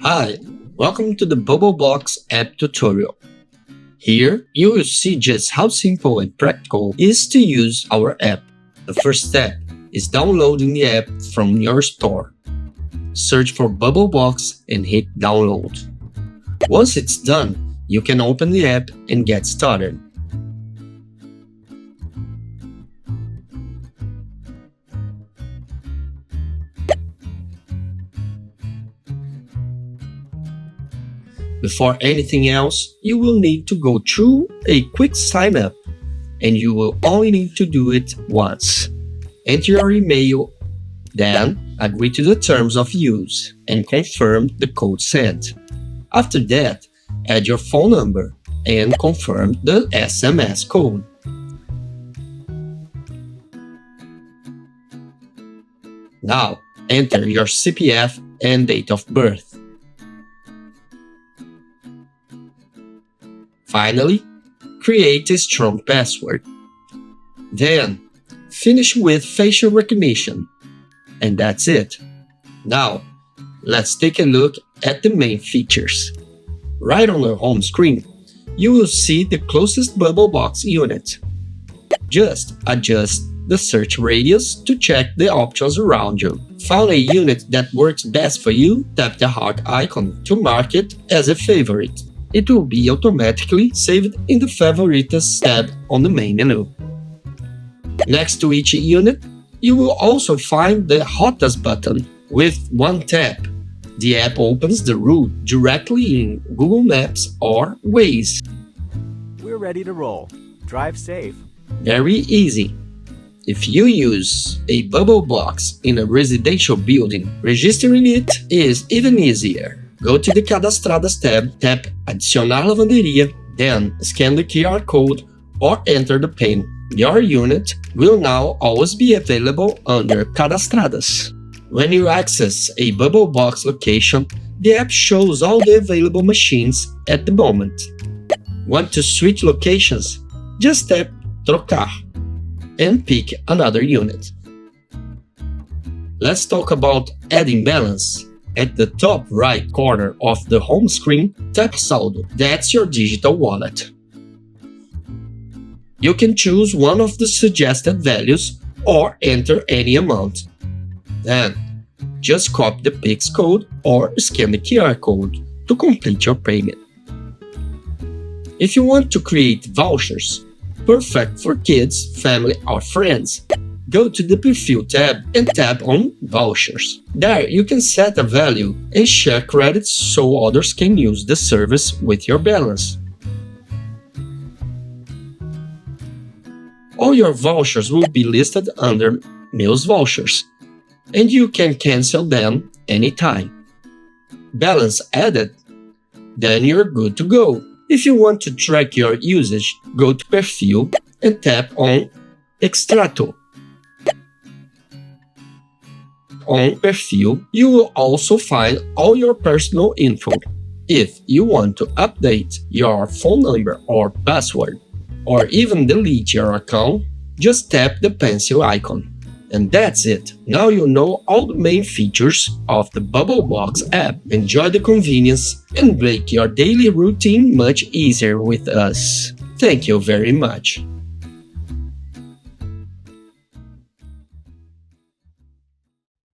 Hi, welcome to the Bubblebox app tutorial. Here, you will see just how simple and practical it is to use our app. The first step is downloading the app from your store. Search for Bubblebox and hit download. Once it's done, you can open the app and get started. Before anything else, you will need to go through a quick sign up, and you will only need to do it once. Enter your email, then agree to the terms of use and confirm the code sent. After that, add your phone number and confirm the SMS code. Now, enter your CPF and date of birth. Finally, create a strong password. Then, finish with facial recognition. And that's it. Now, let's take a look at the main features. Right on the home screen, you will see the closest Bubblebox unit. Just adjust the search radius to check the options around you. Found a unit that works best for you? Tap the heart icon to mark it as a favorite. It will be automatically saved in the Favoritas tab on the main menu. Next to each unit, you will also find the Rotas button. With one tap, the app opens the route directly in Google Maps or Waze. We're ready to roll. Drive safe. Very easy. If you use a Bubblebox in a residential building, registering it is even easier. Go to the Cadastradas tab, tap Adicionar Lavanderia, then scan the QR code or enter the PIN. Your unit will now always be available under Cadastradas. When you access a Bubblebox location, the app shows all the available machines at the moment. Want to switch locations? Just tap Trocar and pick another unit. Let's talk about adding balance. At the top right corner of the home screen, tap Saldo. That's your digital wallet. You can choose one of the suggested values or enter any amount. Then, just copy the Pix code or scan the QR code to complete your payment. If you want to create vouchers, perfect for kids, family, or friends, go to the Perfil tab and tap on Vouchers. There, you can set a value and share credits so others can use the service with your balance. All your vouchers will be listed under Meus Vouchers, and you can cancel them anytime. Balance added? Then you're good to go. If you want to track your usage, go to Perfil and tap on Extrato. On Perfil, you will also find all your personal info. If you want to update your phone number or password, or even delete your account, just tap the pencil icon. And that's it. Now you know all the main features of the Bubblebox app. Enjoy the convenience and make your daily routine much easier with us. Thank you very much.